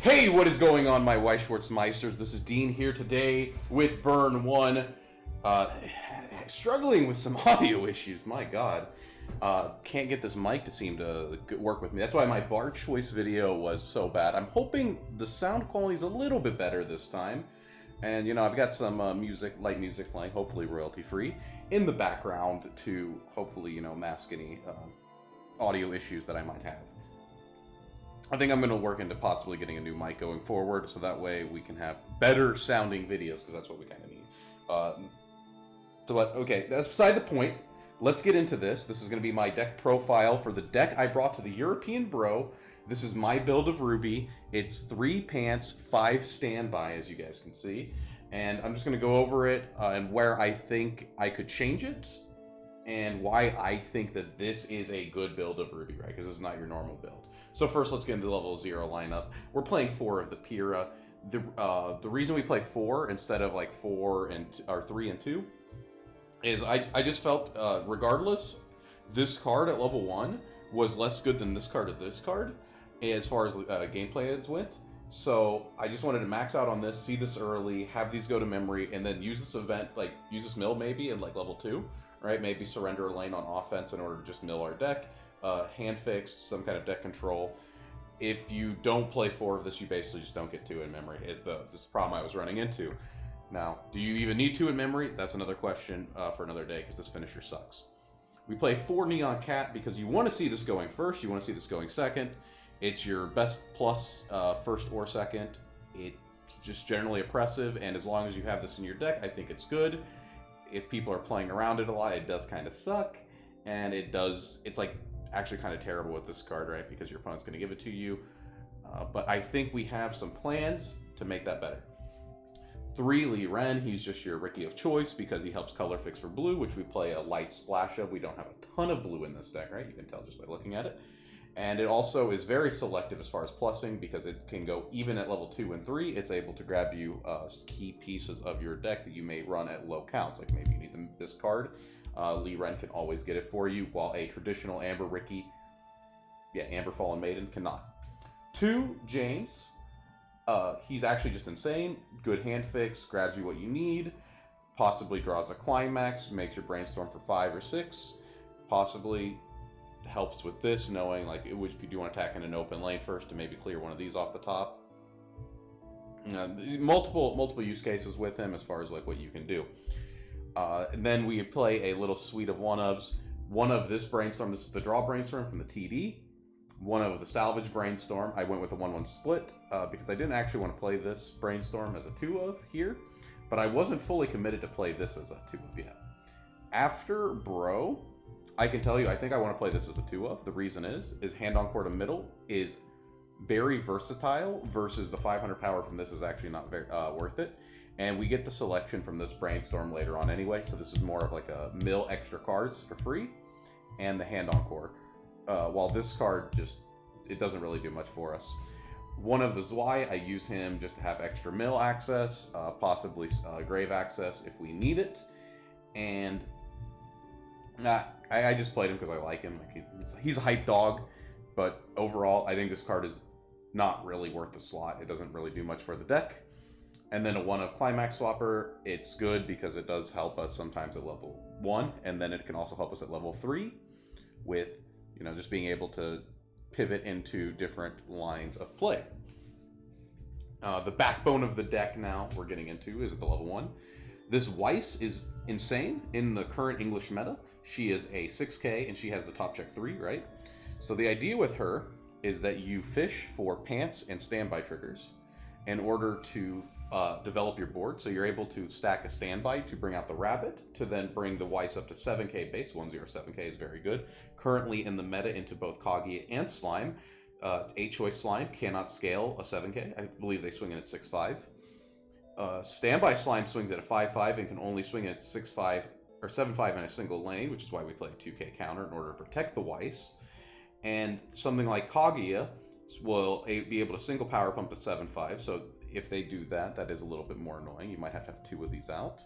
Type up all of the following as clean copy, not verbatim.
Hey, what is going on, my Weiss Schwartzmeisters? This is Dean here today with Burn 1. Struggling with some audio issues, my god. Can't get this mic to seem to work with me. That's why my bar choice video was so bad. I'm hoping the sound quality is a little bit better this time. And, you know, I've got some light music playing, hopefully royalty-free, in the background to hopefully, you know, mask any audio issues that I might have. I think I'm going to work into possibly getting a new mic going forward, so that way we can have better sounding videos, because that's what we kind of need. Okay, that's beside the point. Let's get into this. This is going to be my deck profile for the deck I brought to the European Bro. This is my build of RWBY. It's 3 pants, 5 standby, as you guys can see. And I'm just going to go over it and where I think I could change it, and why I think that this is a good build of RWBY, right? Because it's not your normal build. So first, let's get into the level 0 lineup. We're playing 4 of the Pira. The reason we play 4 instead of like 3 and 2 is I just felt, regardless, this card at level 1 was less good than this card as far as gameplay ads went. So I just wanted to max out on this, see this early, have these go to memory, and then use this event, like use this mill maybe in like level 2, right? Maybe surrender a lane on offense in order to just mill our deck. Hand fix, some kind of deck control. If you don't play 4 of this, you basically just don't get 2 in memory, is this problem I was running into. Now, do you even need 2 in memory? That's another question for another day, because this finisher sucks. We play 4 Neon Cat because you want to see this going first, you want to see this going second. It's your best plus first or second. It's just generally oppressive, and as long as you have this in your deck, I think it's good. If people are playing around it a lot, it does kind of suck, and it's like actually kind of terrible with this card, right? Because your opponent's going to give it to you. But I think we have some plans to make that better. 3 Lee Ren, he's just your Ricky of choice because he helps color fix for blue, which we play a light splash of. We don't have a ton of blue in this deck, right? You can tell just by looking at it. And it also is very selective as far as plussing because it can go even at level 2 and 3. It's able to grab you key pieces of your deck that you may run at low counts. Like maybe you need this card. Lee Ren can always get it for you, while a traditional Amber Ricky, Amber Fallen Maiden cannot. 2 James, he's actually just insane. Good hand fix, grabs you what you need, possibly draws a climax, makes your brainstorm for 5 or 6, possibly helps with this, knowing like if you do want to attack in an open lane first to maybe clear one of these off the top. Multiple use cases with him as far as like what you can do. And then we play a little suite of one-ofs. One of this brainstorm, this is the draw brainstorm from the TD. One of the salvage brainstorm, I went with a 1-1 split because I didn't actually want to play this brainstorm as a 2-of here, but I wasn't fully committed to play this as a 2-of yet. After Bro, I can tell you I think I want to play this as a 2-of. The reason is Hand Encore to middle is very versatile versus the 500 power from this is actually not very worth it. And we get the selection from this brainstorm later on anyway, so this is more of like a mill extra cards for free, and the Hand Encore. While this card it doesn't really do much for us. One of the Zwei, I use him just to have extra mill access, possibly grave access if we need it. And I just played him because I like him. Like he's a hype dog, but overall I think this card is not really worth the slot. It doesn't really do much for the deck. And then a 1-of Climax Swapper, it's good because it does help us sometimes at level 1, and then it can also help us at level 3 with, you know, just being able to pivot into different lines of play. The backbone of the deck now we're getting into is at the level 1. This Weiss is insane in the current English meta. She is a 6k and she has the top check 3, right? So the idea with her is that you fish for pants and standby triggers in order to develop your board, so you're able to stack a standby to bring out the rabbit, to then bring the Weiss up to 7k base. 107k is very good. Currently in the meta into both Kaguya and Slime. 8-choice Slime cannot scale a 7k. I believe they swing in at 6.5. Standby Slime swings at a 5.5 and can only swing at 6.5 or 7.5 in a single lane, which is why we play a 2k counter in order to protect the Weiss. And something like Kaguya will be able to single power pump to 7.5, so if they do that, that is a little bit more annoying. You might have to have 2 of these out.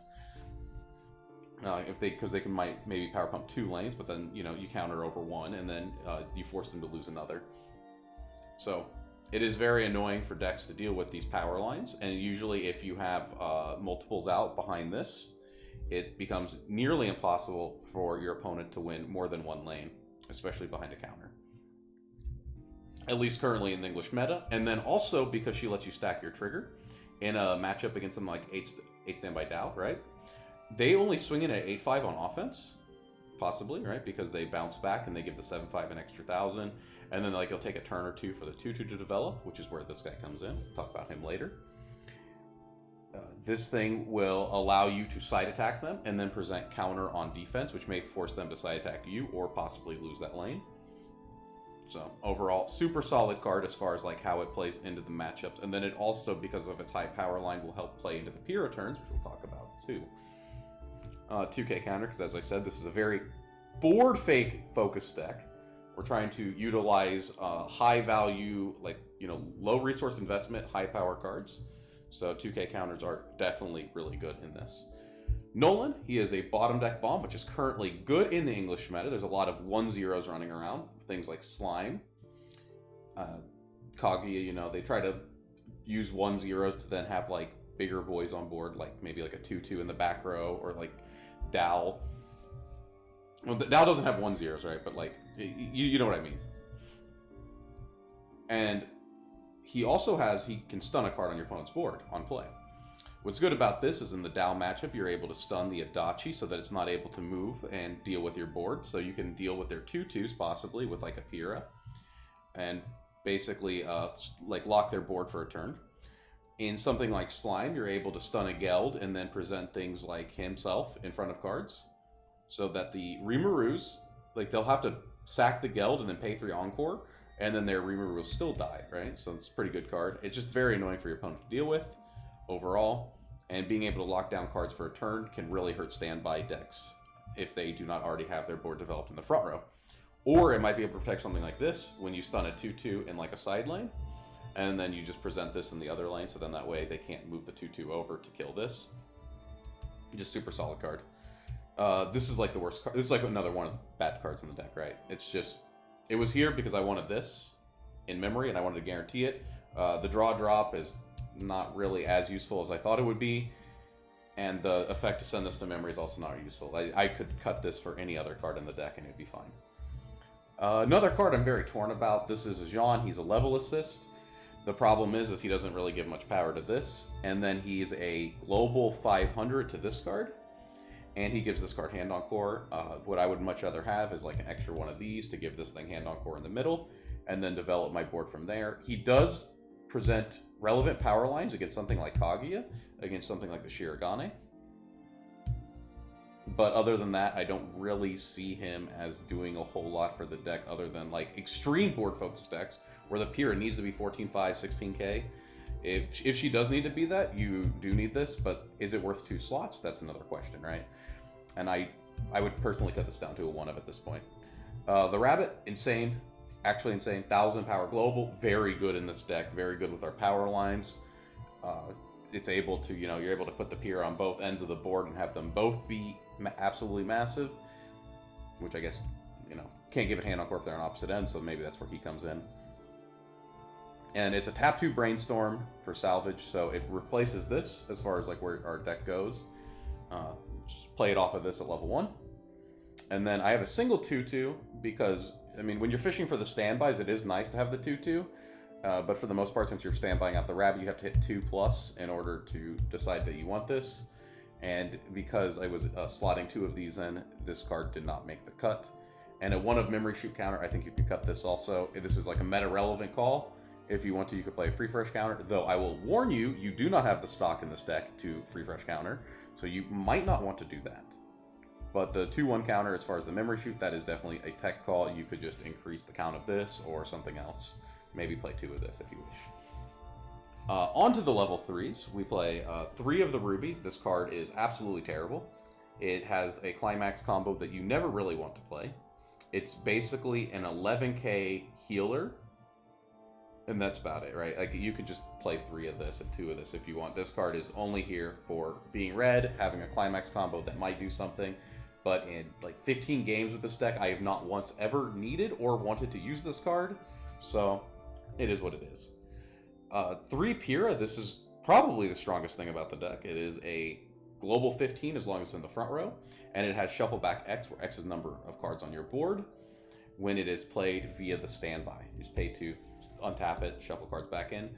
Because they can maybe power pump 2 lanes, but then, you know, you counter over 1, and then you force them to lose another. So It is very annoying for decks to deal with these power lines, and usually if you have multiples out behind this, it becomes nearly impossible for your opponent to win more than one lane, especially behind a counter. At least currently in the English meta, and then also because she lets you stack your trigger in a matchup against something like 8 Standby Dow, right? They only swing in at 8-5 on offense, possibly, right? Because they bounce back and they give the 7-5 an extra 1,000, and then like it'll take a turn or two for the 2-2 to develop, which is where this guy comes in. We'll talk about him later. This thing will allow you to side attack them and then present counter on defense, which may force them to side attack you or possibly lose that lane. So overall, super solid card as far as like how it plays into the matchups. And then it also, because of its high power line, will help play into the Pyrrha turns, which we'll talk about too. 2K counter, because as I said, this is a very board fake focused deck. We're trying to utilize high value, like, low resource investment, high power cards. So 2K counters are definitely really good in this. Nolan, he is a bottom deck bomb, which is currently good in the English meta. There's a lot of 1-0s running around. Things like Slime. Kaguya, they try to use 1-0s to then have like bigger boys on board, like maybe like a 2-2 in the back row, or like Dow. Well, Dow doesn't have 1-0s, right? But like, you know what I mean. And he can stun a card on your opponent's board on play. What's good about this is in the Dow matchup, you're able to stun the Adachi so that it's not able to move and deal with your board. So you can deal with their 2-2s possibly with like a Pyrrha, and basically like lock their board for a turn. In something like Slime, you're able to stun a Geld and then present things like himself in front of cards, so that the Rimarus, like they'll have to sack the Geld and then pay 3 Encore, and then their Rimaru will still die, right? So it's a pretty good card. It's just very annoying for your opponent to deal with overall, and being able to lock down cards for a turn can really hurt standby decks if they do not already have their board developed in the front row. Or it might be able to protect something like this when you stun a 2-2 in like a side lane, and then you just present this in the other lane, so then that way they can't move the 2-2 over to kill this. Just super solid card. This is like the worst card. This is like another one of the bad cards in the deck, right? It's just, it was here because I wanted this in memory and I wanted to guarantee it. The draw drop is not really as useful as I thought it would be, and the effect to send this to memory is also not useful. I could cut this for any other card in the deck and it'd be fine. Another card I'm very torn about. This is Jean. He's a level assist. The problem is he doesn't really give much power to this, and then he's a global 500 to this card, and he gives this card Hand Encore. What I would much rather have is like an extra one of these to give this thing Hand Encore in the middle, and then develop my board from there. He does present relevant power lines against something like Kaguya, against something like the Shirogane. But other than that, I don't really see him as doing a whole lot for the deck other than like extreme board focused decks where the Pyrrha needs to be 14-5, 16k. If she does need to be that, you do need this, but is it worth 2 slots? That's another question, right? And I would personally cut this down to a 1 of at this point. The Rabbit, insane. Actually insane. 1000 power global. Very good in this deck. Very good with our power lines. It's able to, you're able to put the Pyrrha on both ends of the board and have them both be absolutely massive. Which I guess, can't give it Hand Encore if they're on opposite ends, so maybe that's where he comes in. And it's a tap 2 Brainstorm for salvage, so it replaces this as far as like where our deck goes. Just play it off of this at level 1. And then I have a single 2-2 because, when you're fishing for the standbys, it is nice to have the 2-2. But for the most part, since you're standbying out the Rabbit, you have to hit 2+ in order to decide that you want this. And because I was slotting 2 of these in, this card did not make the cut. And a 1 of Memory Shoot counter, I think you can cut this also. This is like a meta-relevant call. If you want to, you could play a Free Fresh counter, though I will warn you, you do not have the stock in this deck to Free Fresh counter, so you might not want to do that. But the 2-1 counter, as far as the Memory Shoot, that is definitely a tech call. You could just increase the count of this or something else. Maybe play 2 of this if you wish. On to the level 3s. We play 3 of the RWBY. This card is absolutely terrible. It has a Climax combo that you never really want to play. It's basically an 11k healer, and that's about it, right? Like, you could just play 3 of this and 2 of this if you want. This card is only here for being red, having a Climax combo that might do something, but in like 15 games with this deck, I have not once ever needed or wanted to use this card, so it is what it is. 3 Pyrrha, this is probably the strongest thing about the deck. It is a global 15 as long as it's in the front row, and it has shuffle back X, where X is the number of cards on your board when it is played via the standby. You just pay to untap it, shuffle cards back in.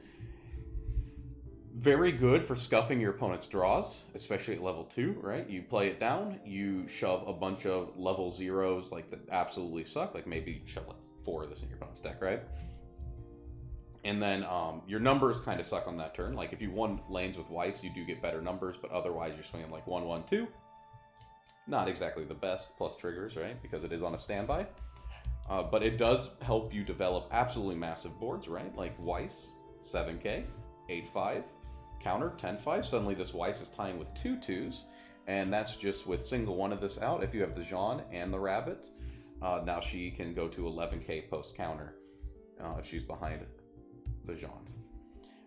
Very good for scuffing your opponent's draws, especially at level 2, right? You play it down, you shove a bunch of level 0s like that absolutely suck, like maybe shove like 4 of this in your opponent's deck, right? And then your numbers kind of suck on that turn. Like if you won lanes with Weiss, you do get better numbers, but otherwise you're swinging like 1, 1, 2. Not exactly the best, plus triggers, right? Because it is on a standby. But it does help you develop absolutely massive boards, right? Like Weiss, 7k, 8-5, counter, 10-5. Suddenly this Weiss is tying with 2 2s, and that's just with single one of this out. If you have the Jean and the Rabbit, now she can go to 11k post counter if she's behind the Jean.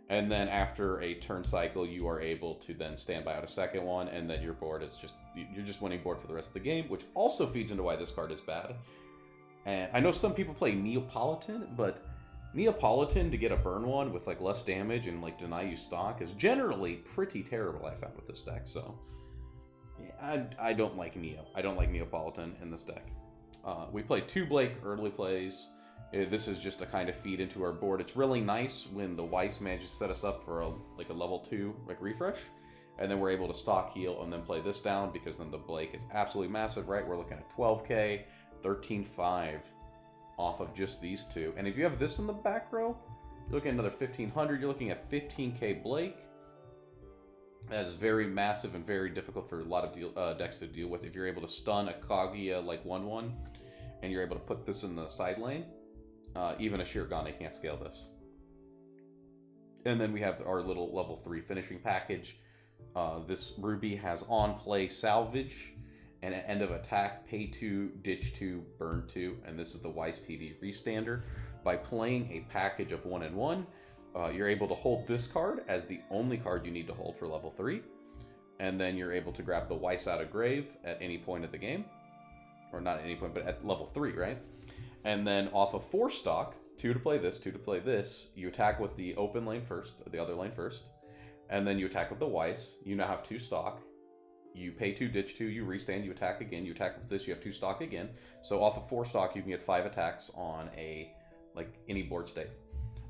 And then after a turn cycle, you are able to then stand by out a second one, and then your board is just, you're just winning board for the rest of the game, which also feeds into why this card is bad. And I know some people play Neapolitan, but Neapolitan to get a burn one with like less damage and like deny you stock is generally pretty terrible, I found, with this deck. So yeah, I don't like Neo. I don't like Neapolitan in this deck. We play 2 Blake early plays. This is just to kind of feed into our board. It's really nice when the Weiss manages to set us up for a level 2 like refresh, and then we're able to stock heal and then play this down, because then the Blake is absolutely massive, right? We're looking at 12k, 13.5 off of just these 2. And if you have this in the back row, you're looking at another 1500. You're looking at 15k Blake. That is very massive and very difficult for a lot of decks to deal with. If you're able to stun a Kaguya like 1/1, and you're able to put this in the side lane, even a Shirogane can't scale this. And then we have our little level 3 finishing package. This RWBY has on play salvage, and at end of attack, pay 2, ditch 2, burn 2, and this is the Weiss TD restander. By playing a package of 1 and 1, you're able to hold this card as the only card you need to hold for level 3, and then you're able to grab the Weiss out of grave at any point of the game, or not at any point, but at level 3, right? And then off of 4 stock, 2 to play this, 2 to play this, you attack with the open lane first, the other lane first, and then you attack with the Weiss. You now have 2 stock. You pay 2, ditch 2, you restand, you attack again, you attack with this, you have 2 stock again. So off of 4 stock, you can get 5 attacks on any board state.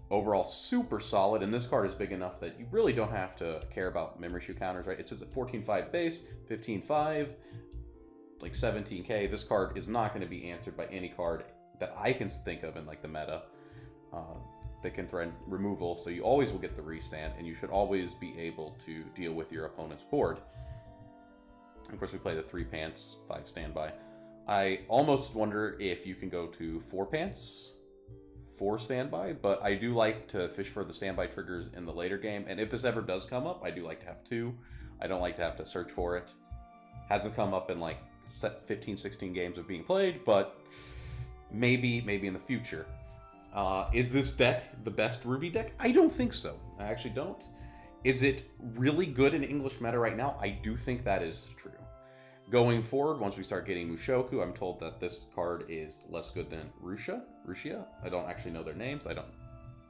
Overall, super solid, and this card is big enough that you really don't have to care about memory shoe counters, right? It says at 14.5 base, 15.5, like 17k. This card is not going to be answered by any card that I can think of in like the meta that can threaten removal. So you always will get the restand, and you should always be able to deal with your opponent's board. Of course, we play the 3 pants, 5 standby. I almost wonder if you can go to 4 pants, 4 standby, but I do like to fish for the standby triggers in the later game. And if this ever does come up, I do like to have 2. I don't like to have to search for it. Hasn't come up in like 15, 16 games of being played, but maybe in the future. Is this deck the best RWBY deck? I don't think so. I actually don't. Is it really good in English meta right now? I do think that is true. Going forward, once we start getting Mushoku, I'm told that this card is less good than Rushia. I don't actually know their names. I don't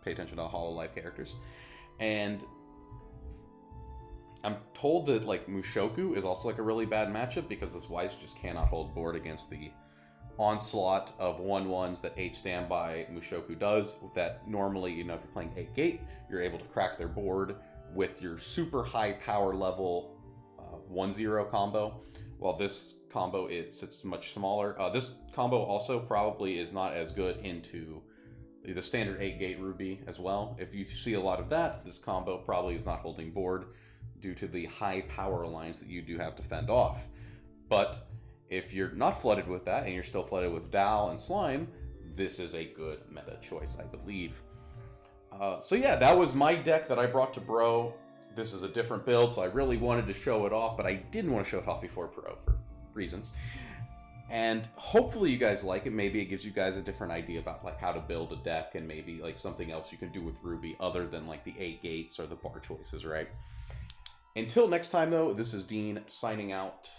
pay attention to Hololive characters. And I'm told that like Mushoku is also like a really bad matchup, because this Weiss just cannot hold board against the onslaught of 1/1s that 8 standby Mushoku does. That normally, if you're playing 8 gate, you're able to crack their board with your super high power level 1/0 combo. While this combo, it's much smaller. This combo also probably is not as good into the standard 8 gate RWBY as well. If you see a lot of that, this combo probably is not holding board due to the high power lines that you do have to fend off. But if you're not flooded with that, and you're still flooded with Dal and Slime, this is a good meta choice, I believe. So yeah, that was my deck that I brought to Bro. This is a different build, so I really wanted to show it off, but I didn't want to show it off before Pro for reasons. And hopefully you guys like it. Maybe it gives you guys a different idea about like how to build a deck, and maybe like something else you can do with RWBY other than like the 8 gates or the bar choices, right? Until next time though, this is Dean signing out.